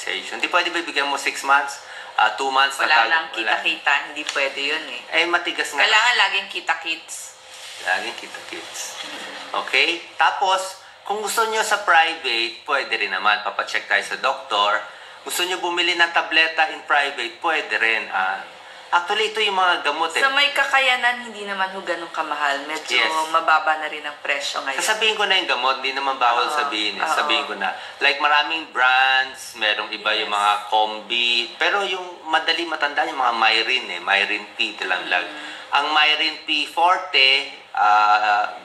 hospitalization. Hindi pwede bibigyan mo 6 months, 2 months. Wala nang kita-kita, hindi pwede yun eh. Matigas nga. Kailangan laging kita-kits. Laging kita-kits. Okay? Tapos, kung gusto nyo sa private, pwede rin naman. Papacheck tayo sa doktor. Gusto nyo bumili ng tableta in private, pwede rin. Actually, ito yung mga gamot eh. Sa may kakayanan, hindi naman ho ganun kamahal. Medyo mababa na rin ang presyo ngayon. Sasabihin ko na yung gamot, hindi naman bawal sabihin eh. Sabihin ko na. Like maraming brands, merong iba yung mga Combi. Pero yung madali matanda, yung mga Myrin eh. Myrin P, tilamlag. Ang Myrin P Forte,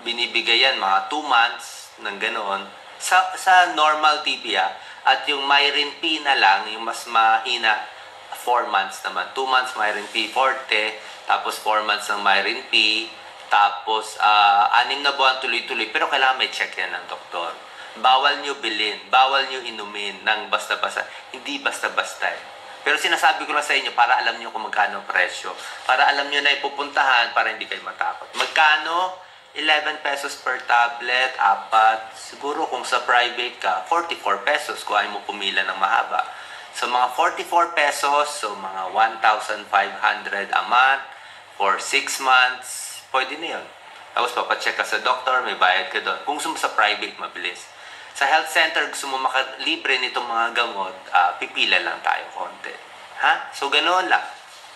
binibigay yan mga 2 months ng ganoon. Sa normal TB At yung Myrin P na lang, yung mas mahina, 4 months naman. 2 months Myrin P Forte, tapos 4 months ng Myrin P, tapos 6 na buwan tuloy-tuloy. Pero kailangan may check yan ng doktor. Bawal nyo bilhin, bawal nyo inumin ng basta-basta. Hindi basta-basta eh. Pero sinasabi ko lang sa inyo para alam nyo kung magkano presyo. Para alam nyo na ipupuntahan para hindi kayo matakot. Magkano? 11 pesos per tablet, 4. Siguro kung sa private ka, 44 pesos kung ayaw mo pumila ng mahaba. So, mga 44 pesos, so mga 1,500 a month for 6 months, pwede na yun. Tapos, papacheck ka sa doctor, may bayad ka doon. Kung gusto mo sa private, mabilis. Sa health center, gusto mo makalibre nitong mga gamot, pipila lang tayo konti. Ha? So, ganoon lang.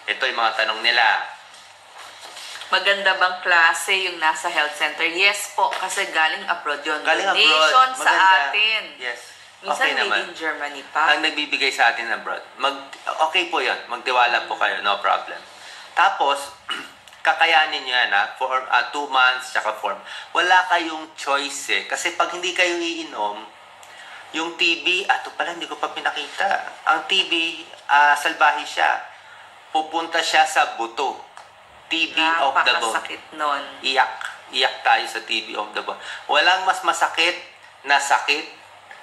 Ito yung mga tanong nila. Maganda bang klase yung nasa health center? Yes po, kasi galing abroad yun. Galing Donation abroad. sa Maganda. atin. Yes. Minsan Okay made naman. in Germany pa. Ang nagbibigay sa atin abroad. Okay po yun. Magtiwala po kayo. No problem. Tapos, kakayanin nyo yan for 2 months tsaka 4. Wala kayong choice eh. Kasi pag hindi kayo iinom, yung TB, ito pala hindi ko pa pinakita. Ang TB, salbahe siya. Pupunta siya sa buto. TB of the bone. Napakasakit nun. Iyak tayo sa TB of the bone. Walang mas masakit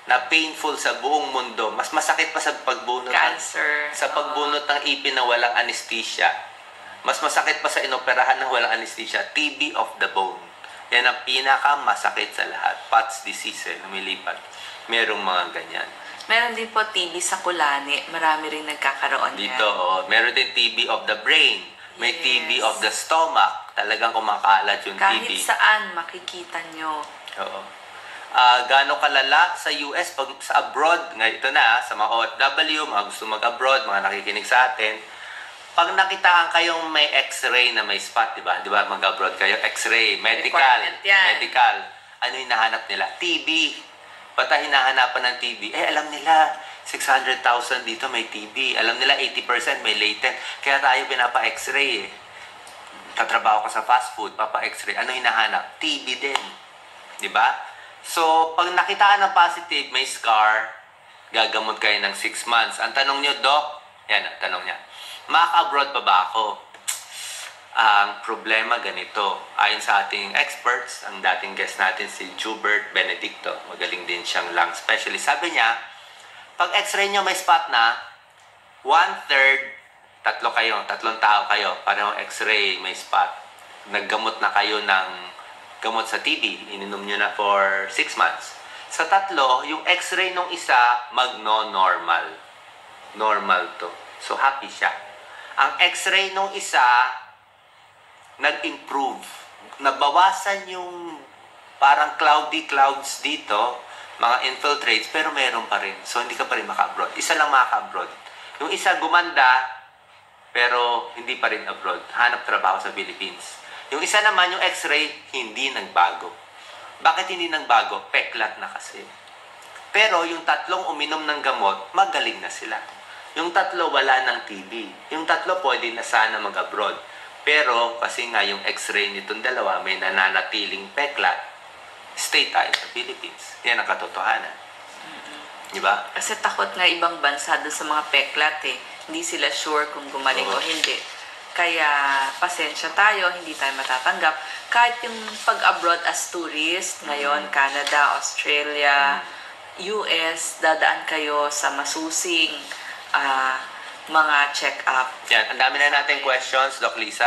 na painful sa buong mundo. Mas masakit pa sa pagbunot Cancer. sa pagbunot ng ipin na walang anesthesia. Mas masakit pa sa inoperahan na walang anesthesia. TB of the bone. Yan ang pinakamasakit sa lahat. Pat's disease lumilipat. Merong mga ganyan. Meron din po TB sa kulani. Marami rin nagkakaroon Dito, yan. meron din TB of the brain. May Yes. TB of the stomach. Talagang kumakalat yung Kahit TB. saan makikita nyo. Oo. Gaano kalala sa US, pag sa abroad, ito na, sa mga OFW, mga gusto mag-abroad, mga nakikinig sa atin, pag nakitaan kayong may x-ray na may spot, di ba? Di ba, mag-abroad kayo, x-ray, medical, ano yung nahanap nila? TB. Bata hinahanapan ng TB. Alam nila, 600,000 dito may TB. Alam nila, 80% may latent. Kaya tayo pinapa-x-ray eh. Tatrabaho ka sa fast food, papa-x-ray. Ano hinahanap? TB din. Di ba? So, pag nakitaan ng positive, may scar, gagamot kayo ng 6 months. Ang tanong nyo, Doc, yan ang tanong niya, maka-abroad pa ba ako? Ang problema ganito, ayon sa ating experts, ang dating guest natin si Jubert Benedicto, magaling din siyang lung specialist. Sabi niya, pag x-ray nyo may spot na, 1/3, tatlong tao kayo, parang x-ray may spot. Naggamot na kayo ng gamot sa TB, ininom nyo na for 6 months. Sa tatlo, yung x-ray nung isa, magno-normal. Normal to. So, happy siya. Ang x-ray nung isa, nag-improve. Nabawasan yung parang cloudy clouds dito, mga infiltrates, pero meron pa rin. So, hindi ka pa rin maka-abroad. Isa lang maka-abroad. Yung isa gumanda, pero hindi pa rin abroad. Hanap trabaho sa Philippines. Yung isa naman, yung x-ray, hindi nagbago. Bakit hindi nagbago? Peklat na kasi. Pero yung tatlong uminom ng gamot, magaling na sila. Yung tatlo, wala ng TB. Yung tatlo, pwede na sana mag-abroad. Pero, kasi nga yung x-ray nitong dalawa, may nananatiling peklat, stay tayo sa Philippines. Yan ang katotohanan. Diba? Kasi takot nga ibang bansa doon sa mga peklat eh. Hindi sila sure kung gumaling o hindi. Kaya, pasensya tayo, hindi tayo matatanggap. Kahit yung pag-abroad as tourist, ngayon, Canada, Australia, US, dadaan kayo sa masusing mga check-up. Yan, ang dami na natin questions, Doc Lisa.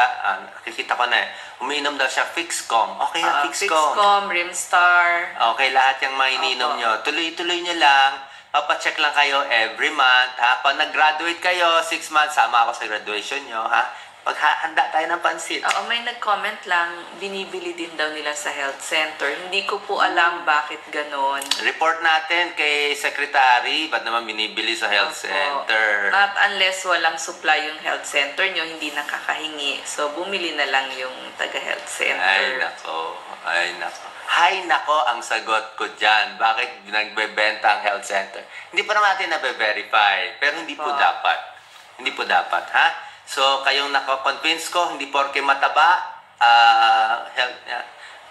Nakikita ko na umiinom daw siya Fixcom. Okay, Fixcom. Fixcom, Rimstar. Okay, lahat yung mga ininom nyo. Tuloy-tuloy nyo lang. papacheck lang kayo every month, ha? Pag nag-graduate kayo, 6 months, sama ako sa graduation nyo, ha? Paghahanda tayo ng pansit. Oo, may nag-comment lang, binibili din daw nila sa health center. Hindi ko po alam bakit ganon. Report natin kay secretary, ba't naman binibili sa health center? Not unless walang supply yung health center nyo, hindi nakakahingi. So, bumili na lang yung taga-health center. Ay, nako. Ay, nako. Hay, nako ang sagot ko dyan. Bakit nagbebenta ang health center? Hindi pa naman natin nabe-verify. Pero hindi po dapat. Hindi po dapat, ha? So, kayong nakakonvince ko, hindi porke mataba,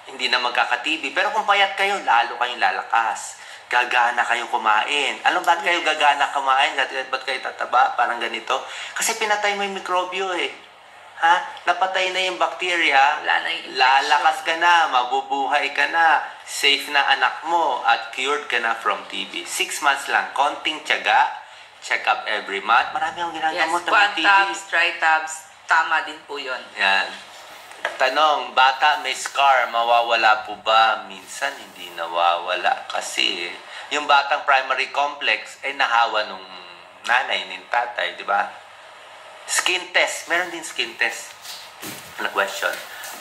hindi na magkaka-TB. Pero kung payat kayo, lalo kayong lalakas. Gagana kayo kumain. Alam ba't kayo gagana kumain? Ba't kayo tataba? Parang ganito. Kasi pinatay mo yung mikrobyo eh. Ha? Napatay na yung bacteria, lalakas ka na, mabubuhay ka na, safe na anak mo, at cured ka na from TB. 6 months lang, konting tiyaga, check up every month. Marami akong ginagamot ng TB. Tabs, tri-tabs, tama din po yun. Yan. Tanong, bata may scar, mawawala po ba? Minsan hindi nawawala kasi yung batang primary complex ay nahawa nung nanay, ng tatay, di ba? Skin test. Meron din skin test na question.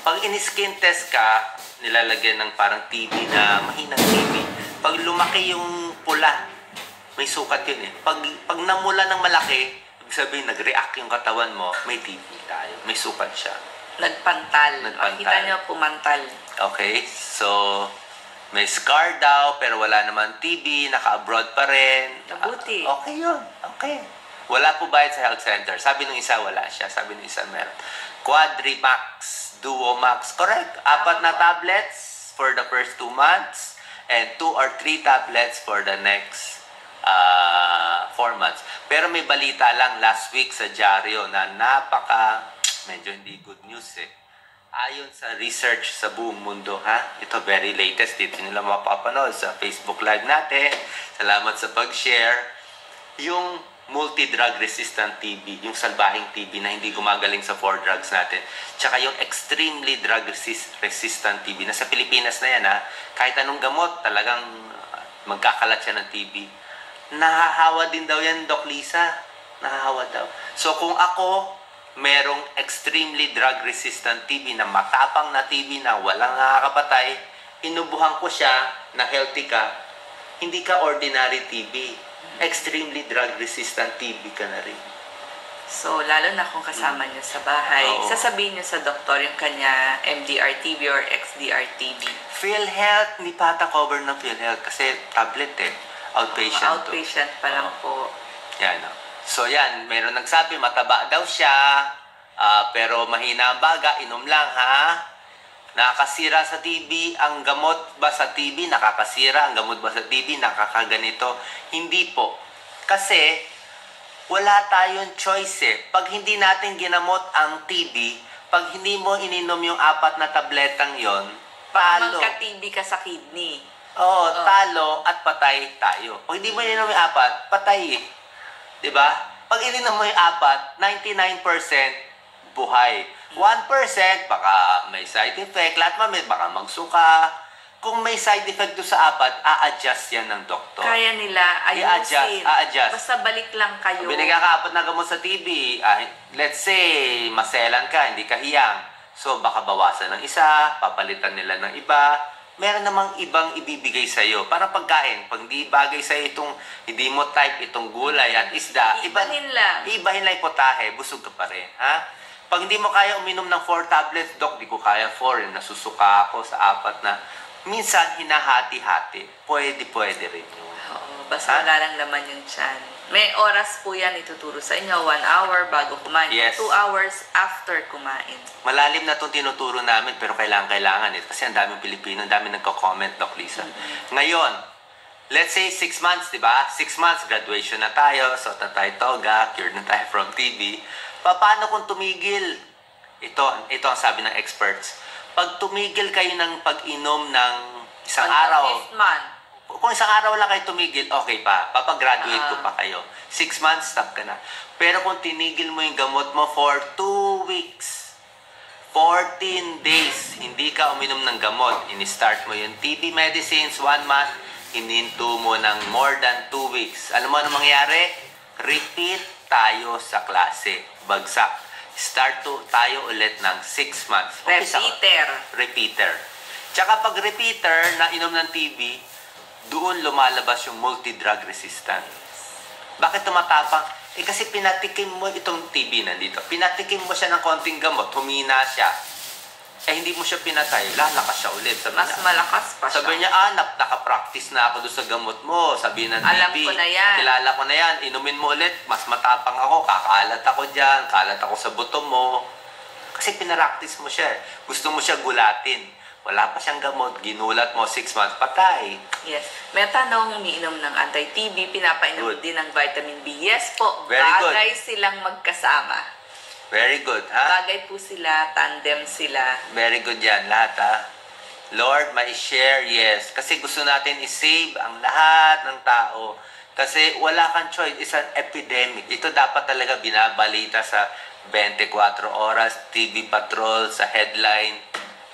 Pag in-skin test ka, nilalagyan ng parang TB na mahinang TB. Pag lumaki yung pula, may sukat yun eh. Pag namula ng malaki, ibig sabihin, nag-react yung katawan mo, may TB tayo. May sukat siya. Nagpantal. Kita nyo, pumantal. Okay, so may scar daw, pero wala naman TB, naka-abroad pa rin. Mabuti. Okay yun. Okay. Wala po bayad sa health center. Sabi ng isa, wala siya. Sabi ng isa, meron. Quadrimax, Duomax. Correct. 4 na tablets for the first 2 months and 2 or 3 tablets for the next 4 months. Pero may balita lang last week sa dyaryo na medyo hindi good news eh. Ayon sa research sa buong mundo, ha? Ito very latest, dito nila mapapanood sa Facebook Live natin. Salamat sa pag-share. Yung multi-drug resistant TB, yung salbahing TB na hindi gumagaling sa 4 drugs natin. Tsaka yung extremely drug resistant TB. Nasa Pilipinas na yan, ha? Kahit anong gamot, talagang magkakalat siya ng TB. Nahahawa din daw yan, Doc Lisa. Nahahawa daw. So kung ako, merong extremely drug-resistant TB na matapang na TB na walang nakakapatay, inubuhan ko siya na healthy ka, hindi ka ordinary TB. Extremely drug-resistant TB ka na rin. So, lalo na kung kasama nyo sa bahay, sasabihin nyo sa doktor yung kanya MDR-TB or XDR-TB. PhilHealth, hindi pa ata cover ng PhilHealth kasi tablet eh. Outpatient to. Outpatient pa lang po. Yan. So yan, meron nagsabi, mataba daw siya, pero mahina ang baga, inom lang ha. Nakakasira sa TB, ang gamot ba sa TB nakakasira, ang gamot ba sa TB nakakaganito? Hindi po. Kasi wala tayong choice eh. Pag hindi natin ginamot ang TB, pag hindi mo ininom yung 4 na tabletang yon, talo. Magka-TB ka sa kidney. Oo, talo at patay tayo. Pag hindi mo ininom yung 4, patay eh. Diba? Pag ininom mo yung 4, 99% buhay. 1% baka may side effect. Lahat man baka magsuka. Kung may side effect doon sa 4, a-adjust yan ng doktor. Kaya nila ayusin. A-adjust. Basta balik lang kayo. Binigyan ka 4 na gamot sa TB. Let's say, maselan ka, hindi ka hiyang. So, baka bawasan ng isa, papalitan nila ng iba. Meron namang ibang ibibigay sa'yo. Parang pagkain. Pag di bagay sa'yo itong, hindi mo type itong gulay at isda, ibahin lang. Ibahin lang yung potahe, busog ka pa rin. Ha? Pag hindi mo kaya uminom ng 4 tablets, Dok, di ko kaya 4. Nasusuka ako sa 4 na. Minsan, hinahati-hati. Pwede rin yun. Oo, basta wala lang naman yung tiyan. May oras po yan ituturo sa inyo. 1 hour bago kumain. Yes. 2 hours after kumain. Malalim na itong tinuturo namin pero kailangan eh. Kasi ang daming Pilipino, ang daming nagko-comment, Doc Lisa. Ngayon, let's say 6 months, di ba? 6 months, graduation na tayo, suot na tayo toga, cured na tayo from TB. Paano kung tumigil? Ito ang sabi ng experts. Pag tumigil kayo ng pag-inom ng isang araw, 5th month. kung isang araw lang kayo tumigil, okay pa. Papagraduate ko pa kayo. 6 months, stop ka na. Pero kung tinigil mo yung gamot mo for 2 weeks, 14 days, hindi ka uminom ng gamot, ini-start mo yung TB medicines, 1 month, hininto mo ng more than 2 weeks, ano mangyari? Repeat tayo sa klase. Bagsak. Tayo ulit ng 6 months. Repeater. Tsaka pag repeater na inom ng TB, doon lumalabas yung multi-drug resistant. Bakit tumatapang? Kasi pinatikim mo itong TB nandito. Pinatikim mo siya ng konting gamot, humina siya. Hindi mo siya pinatay, lalakas siya ulit. Mas malakas pa siya. Sabi niya, nakapractice na ako doon sa gamot mo. Sabi ng TB, alam ko na yan. Kilala ko na yan. Inumin mo ulit, mas matapang ako. Kakalat ako dyan. Kalat ako sa buto mo. Kasi pinapractice mo siya. Gusto mo siya gulatin. Wala pa siyang gamot. Ginulat mo, 6 months, patay. Yes. May tanong, umiinom ng anti-TB, pinapainom din ng vitamin B. Yes po, Very bagay good. silang magkasama. Very good, ha? Bagay po sila, tandem sila. Very good yan, lahat, ha? Lord, ma-share, yes. Kasi gusto natin i-save ang lahat ng tao. Kasi wala kang choice. It's an epidemic. Ito dapat talaga binabalita sa 24 oras, TV Patrol, sa headline.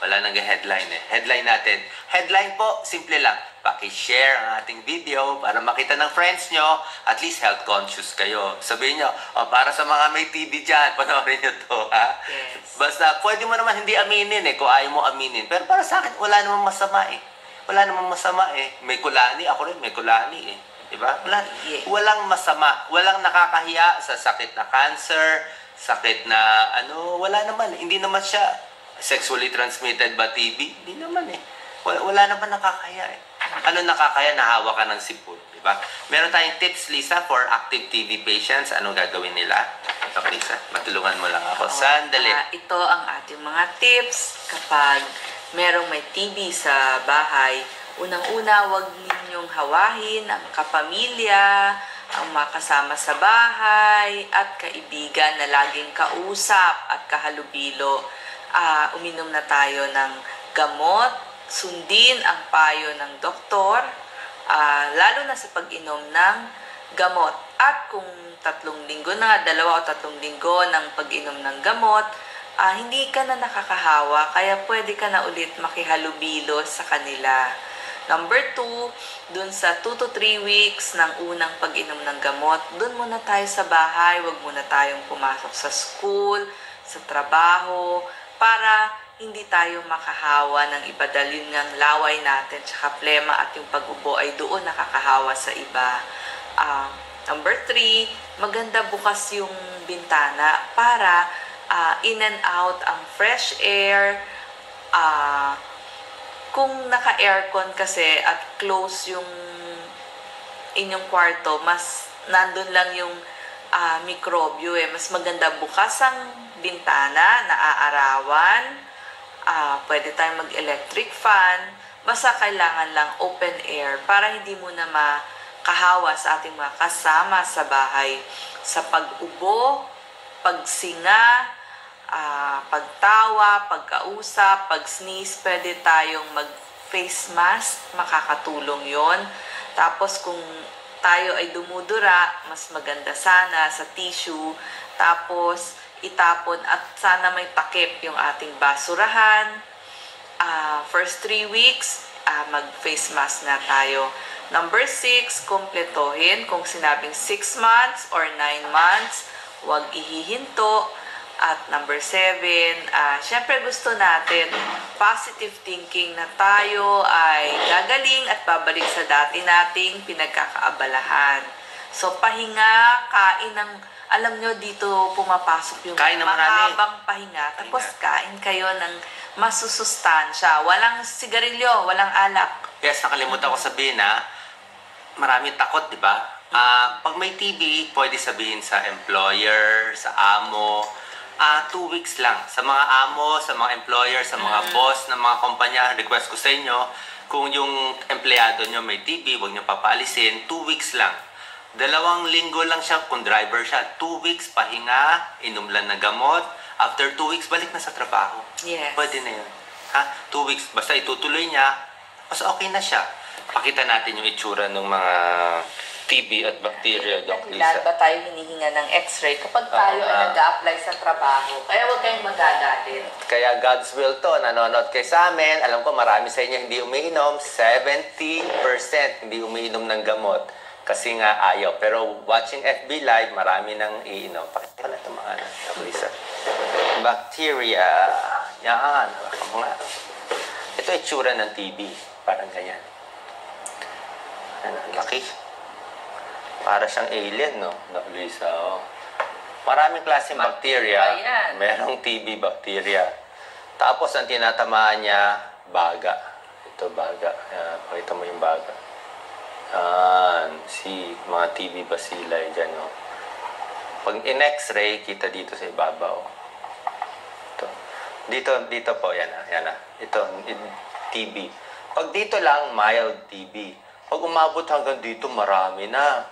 Wala nang headline eh. Headline natin. Headline po, simple lang. Paki-share ang ating video para makita ng friends nyo. At least health conscious kayo. Sabihin nyo, para sa mga may TB dyan, panoorin nyo to, ha? Yes. Basta, pwede mo naman hindi aminin kung ayaw mo aminin. Pero para sa akin, wala namang masama eh. Wala namang masama eh. May kulani, ako rin may kulani eh. Diba? Walang masama. Walang nakakahiya sa sakit na cancer, sakit na wala naman. Hindi naman siya sexually transmitted ba TB? Hindi naman eh. Wala naman nakakaya eh. Ano nakakaya? Nahawa ka ng sipon. Diba? Meron tayong tips, Lisa, for active TB patients. Ano gagawin nila? So, Lisa, matulungan mo lang ako. Sandali. Ito ang ating mga tips kapag merong may TB sa bahay. Unang-una, huwag ninyong hawahin ang kapamilya, ang makasama sa bahay, at kaibigan na laging kausap at kahalubilo. Uminom na tayo ng gamot, sundin ang payo ng doktor, lalo na sa pag-inom ng gamot. At kung 2 linggo na, 2 o 3 linggo ng pag-inom ng gamot, hindi ka na nakakahawa, kaya pwede ka na ulit makihalubilo sa kanila. Number 2, dun sa 2 to 3 weeks ng unang pag-inom ng gamot, dun muna tayo sa bahay, wag muna tayong pumasok sa school, sa trabaho, para hindi tayo makahawa ng iba dahil ng laway natin tsaka plema at yung pag-ubo ay doon nakakahawa sa iba. Number 3, maganda bukas yung bintana para in and out ang fresh air. Kung naka-aircon kasi at close yung inyong kwarto, mas nandun lang yung mikrobyo eh. Mas maganda bukas ang bintana, naaarawan, pwede tayong mag-electric fan, basta kailangan lang open air para hindi mo na makahawa sa ating mga kasama sa bahay. Sa pag-ubo, pagsinga, pagtawa, pagkausap, pag-sneeze, pwede tayong mag-face mask, makakatulong yon. Tapos kung tayo ay dumudura, mas maganda sana sa tissue, tapos itapon at sana may takip yung ating basurahan. First 3 weeks, mag-face mask na tayo. Number 6, kompletohin. Kung sinabing 6 months or 9 months, huwag ihihinto. At number 7, syempre gusto natin positive thinking na tayo ay gagaling at babalik sa dati nating pinagkakaabalahan. So, pahinga, kain ng, alam nyo, dito pumapasok yung mahabang pahinga. Tapos kain kayo ng masusustansya. Walang sigarilyo, walang alak. Yes, nakalimutan ko sabihin maraming takot, di ba? Pag may TB, pwede sabihin sa employer, sa amo, 2 weeks lang. Sa mga amo, sa mga employer, sa mga boss ng mga kumpanya, request ko sa inyo, kung yung empleyado nyo may TB, huwag nyo papaalisin, 2 weeks lang. 2 linggo lang siya, kung driver siya, 2 weeks pahinga, inom lang ng gamot, after 2 weeks, balik na sa trabaho. Yes. Pwede na yun. 2 weeks, basta itutuloy niya, mas okay na siya. Pakita natin yung itsura ng mga TB at bacteria, Doc Dahilan Lisa. ba tayo hinihinga ng x-ray kapag tayo ay nag-a-apply sa trabaho? Kaya huwag kayong magagalit. Kaya God's will to, nanonood kayo sa amin. Alam ko marami sa inyo hindi umiinom. 70% hindi umiinom ng gamot. Kasi nga ayaw. Pero watching FB Live, marami nang iinom. Pakita na itong mga Doc Lisa. Bacteria. Yan. Baka mo nga. Ito ay tsura ng TB. Parang ganyan. Ano, laki. Para siyang alien, no? Doc Lisa, oh. Maraming klaseng bacteria. Ayan. Merong TB bacteria. Tapos, ang tinatamaan niya, baga. Ito, baga. Ayan, pakita mo yung baga. Yan. Si mga TB bacilli dyan, no? Pag in-x-ray, kita dito sa ibabaw. Ito. Dito po, yan na. Yan na. Ito, TB. Pag dito lang, mild TB. Pag umabot hanggang dito, marami na.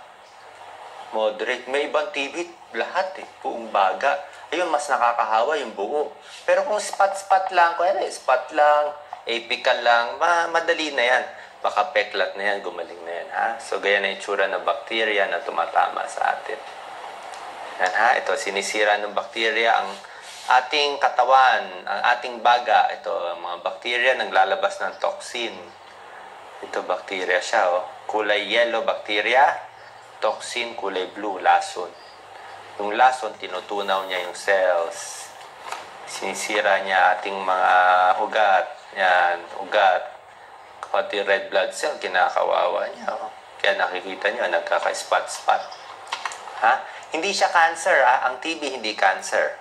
Moderate. May ibang TB, lahat eh. Buong baga. Ayun, mas nakakahawa yung buo. Pero kung spot-spot lang, kung ano, spot lang, apical lang, madali na yan. Baka peklat na yan, gumaling na yan, ha? So, ganyan na yung tsura ng bacteria na tumatama sa atin. Yan, ha? Ito, sinisira ng bacteria ang ating katawan, ang ating baga. Ito, ang mga bacteria naglalabas ng toxin. Ito, bacteria siya, oh. Kulay yellow bacteria. Toxin, kulay blue, lason. Yung lason, tinutunaw niya yung cells. Sinisira niya ating mga ugat. Yan, ugat. Pati red blood cell, kinakawawa niya. Oh. Kaya nakikita niyo, nagkaka-spot-spot. Ha? Hindi siya cancer, ha? Ang TB, hindi cancer.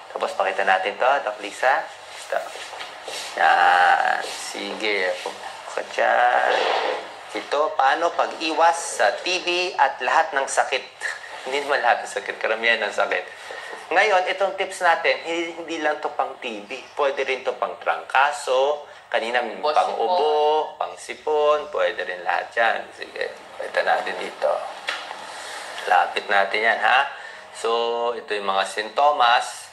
Tapos, pakita natin to, Doc Lisa. Ito. Yan. Sige. Puka dyan. Ito, paano pag-iwas sa TB at lahat ng sakit. Hindi naman lahat ng sakit, karamihan ng sakit. Ngayon, itong tips natin, hindi lang to pang TB. Pwede rin to pang trangkaso, kanina pang ubo, pang sipon, pwede rin lahat yan. Sige, ito natin dito. Lapit natin yan, ha? So, ito yung mga sintomas.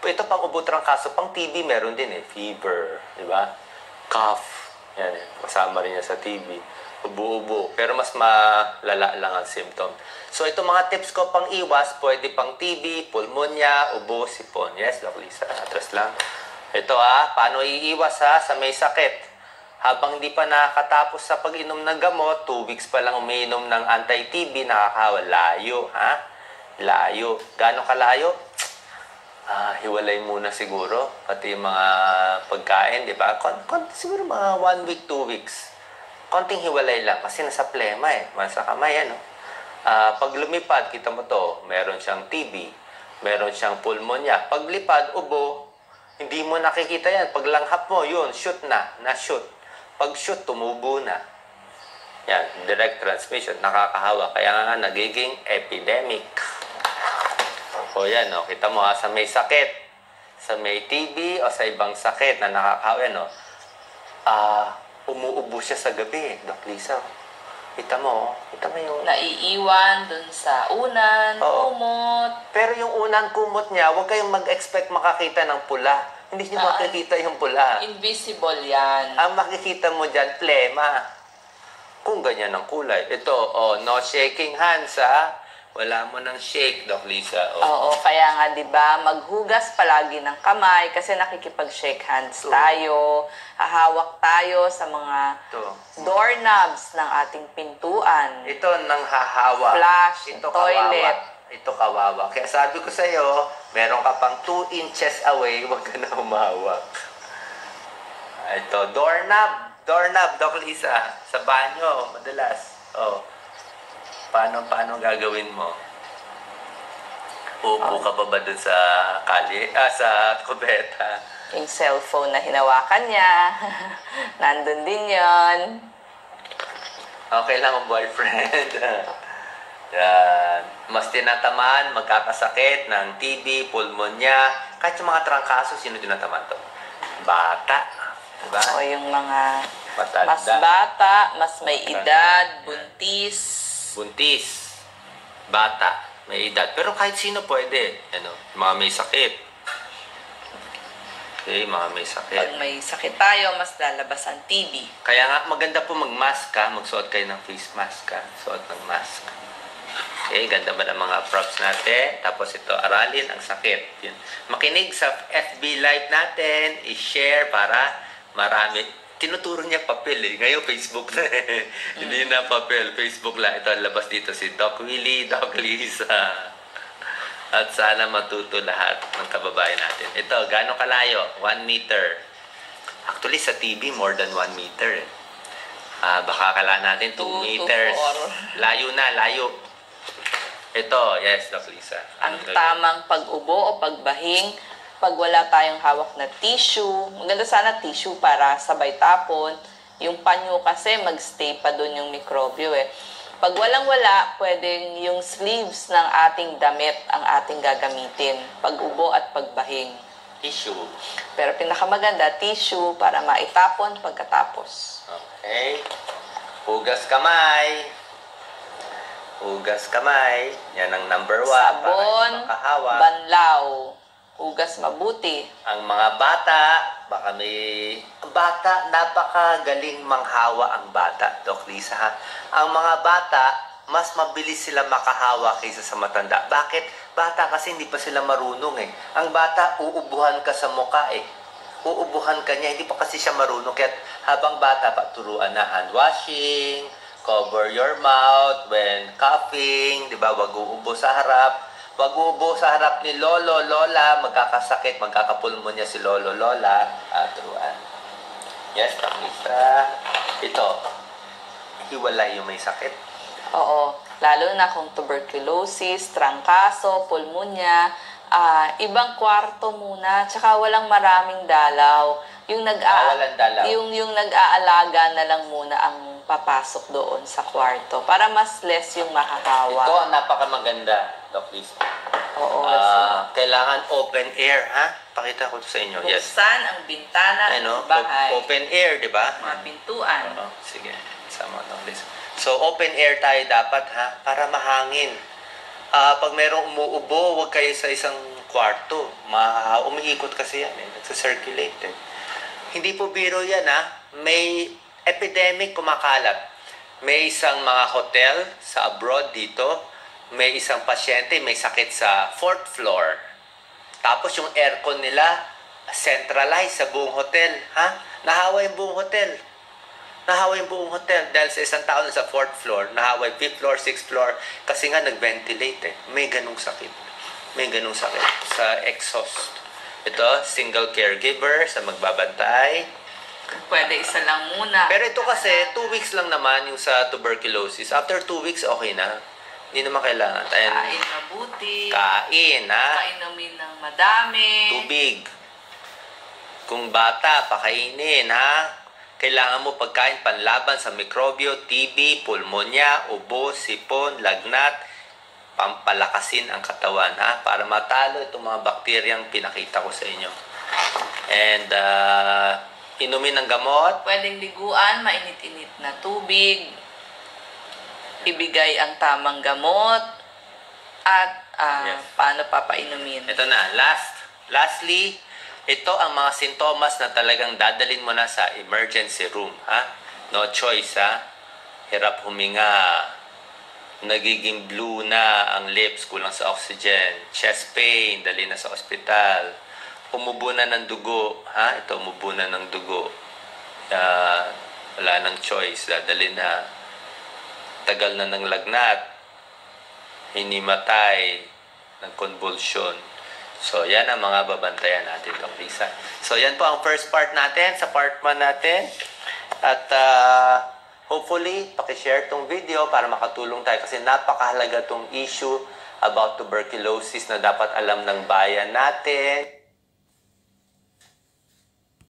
Ito pang ubo, trangkaso, pang TB meron din eh. Fever, di ba? Cough. Yan eh. Kasama rin niya sa TB. Ubo-ubo. Pero mas malala lang ang symptom. So, itong mga tips ko pang iwas, pwede pang TB, pulmonya, ubo, sipon. Yes, Doc Lisa. Atras lang. Ito paano iiwas sa may sakit. Habang hindi pa nakakatapos sa pag-inom ng gamot, 2 weeks pa lang umiinom ng anti-TB, nakakahawa. Layo, ha? Layo. Gano'ng kalayo? Hiwalay muna siguro. Pati yung mga pagkain, di ba? Siguro mga 1 week, 2 weeks. Konting hiwalay lang kasi nasa plema eh. Nasa kamay, ano? Pag lumipad, kita mo to, meron siyang TB, meron siyang pulmonya. Pag lipad, ubo, hindi mo nakikita yan. Pag langhap mo, yun, shoot na-shoot. Pag shoot, tumubo na. Yan, direct transmission, nakakahawa. Kaya nga nagiging epidemic. O yan, kita mo sa may sakit, sa may TB o sa ibang sakit na nakakahawa, umuubo siya sa gabi, Doc Lisa. Kita mo yung... Naiiwan dun sa unan, kumot. Pero yung unan kumot niya, huwag kayong mag-expect makakita ng pula. Hindi niyo makikita yung pula. Invisible yan. Ang makikita mo dyan, plema. Kung ganyan ang kulay. Ito, no shaking hands, Wala mo nang shake, Doc Lisa. Oo, kaya nga 'di ba, maghugas palagi ng kamay kasi nakikipag-shake hands tayo. Hahawak tayo sa mga doorknobs ng ating pintuan. Ito nang hahawa. Flush, ito toilet. Kawawa. Ito kawawa. Kaya sabi ko sa iyo, meron ka pang 2 inches away, huwag ka na humawak. Ito, doorknob, Doc Lisa, sa banyo, madalas. Paano gagawin mo? Uupo ka pa ba dun sa sa kubeta? Yung cellphone na hinawakan niya, nandun din yon. Okay lang ang boyfriend. Yan. Mas tinatamaan, magkakasakit ng TB, pulmonya, kahit yung mga trangkaso, sino tinatamaan to? Bata. Diba? O yung mga Matanda. mas bata, mas may edad, buntis. Buntis, bata, may edad. Pero kahit sino pwede, mga may sakit. Okay, mga may sakit. Pag may sakit tayo, mas lalabas ang TB. Kaya nga, maganda po mag-mask ka. Magsuot kayo ng face mask ka. Suot ng mask. Okay, ganda ba ng mga props natin? Tapos ito, aralin ang sakit. Yun. Makinig sa FB Live natin. I-share para marami. Tinuturo niya papel eh. Ngayon, Facebook na eh. Hindi na papel. Facebook lang. Ito, labas dito si Doc Willie, Doc Lisa. At sana matuto lahat ng kababayan natin. Ito, gaano kalayo? 1 meter. Actually, sa TV, more than 1 meter. Baka kala natin 2 2 to meters. 4. Layo na, layo. Ito, yes, Doc Lisa. Ang tamang pag-ubo o pagbahing, pag wala tayong hawak na tissue, maganda sana tissue para sabay tapon. Yung panyo kasi, magstay pa doon yung mikrobyo eh. Pag walang-wala, pwedeng yung sleeves ng ating damit ang ating gagamitin. Pag-ubo at pagbahing. Tissue. Pero pinakamaganda, tissue para maitapon pagkatapos. Okay. Hugas kamay. Hugas kamay. Yan ang number 1. Sabon, Makahawa. banlaw, hugas mabuti. Ang mga bata, baka may... Bata, napakagaling manghawa ang bata, Doc Lisa, ha? Ang mga bata, mas mabilis sila makahawa kaysa sa matanda. Bakit? Bata kasi hindi pa sila marunong eh. Ang bata, uubuhan ka sa muka eh. Uubuhan ka niya, hindi pa kasi siya marunong. Kaya habang bata, paturuan na hand washing, cover your mouth when coughing, di ba? Wag uubo sa harap. Wag uubo sa harap ni lolo, lola, magkakasakit, magkakapulmonya si lolo, lola. Turuan. Yes, Lisa. Ito, hiwalay yung may sakit. Oo, lalo na kung tuberculosis, trangkaso, pulmonya, ibang kwarto muna, tsaka walang maraming dalaw. Walang dalaw. Yung nag-aalaga na lang muna ang papasok doon sa kwarto para mas less yung makahawa. Ito ang napakamaganda, Doc Lisa. Oo. Kailangan open air, ha? Pakita ko sa inyo. Yes. Buksan ang bintana Ano, ng bahay. open air, di ba? Mga pintuan. Sige, sama Doc Lisa. So, open air tayo dapat, ha? Para mahangin. Pag merong umuubo, huwag kayo sa isang kwarto. Umiikot kasi yan, eh. Nagsa-circulate, eh. Hindi po biro yan, ha? May epidemic kumakalat. May isang mga hotel sa abroad dito. May isang pasyente, may sakit sa 4th floor. Tapos yung aircon nila, centralized sa buong hotel. Ha? Nahawa yung buong hotel. Nahawa yung buong hotel. Dahil sa isang tao na sa 4th floor, nahawa yung 5th floor, 6th floor. Kasi nga nag-ventilate eh. May ganung sakit. May ganung sakit sa exhaust. Ito, single caregiver sa magbabantay. Pwede isa lang muna. Pero ito kasi, 2 weeks lang naman yung sa tuberculosis. After 2 weeks, okay na. Hindi naman kailangan. Kain mabuti. Kain, ha? Painumin ng madami. Tubig. Kung bata, pakainin, ha? Kailangan mo pagkain panlaban sa mikrobyo, TB, pulmonya, ubo, sipon, lagnat, pampalakasin ang katawan, ha? Para matalo itong mga bakteryang pinakita ko sa inyo. And, inumin ng gamot. Pwedeng liguan, mainit-init na tubig. Ibigay ang tamang gamot. At paano papainumin. Ito na, lastly, ito ang mga sintomas na talagang dadalin mo na sa emergency room, ha? No choice, ha? Hirap huminga, nagiging blue na ang lips, kulang sa oxygen, chest pain, dali na sa ospital, umubo na ng dugo, ha? Ito, umubo na ng dugo. Wala nang choice, dadali na. Tagal na ng lagnat, hinimatay, ng convulsion. So, yan ang mga babantayan natin, Doc Lisa. So, yan po ang first part natin, sa part 1 natin. At, hopefully, pakishare tong video para makatulong tayo kasi napakahalaga tong issue about tuberculosis na dapat alam ng bayan natin.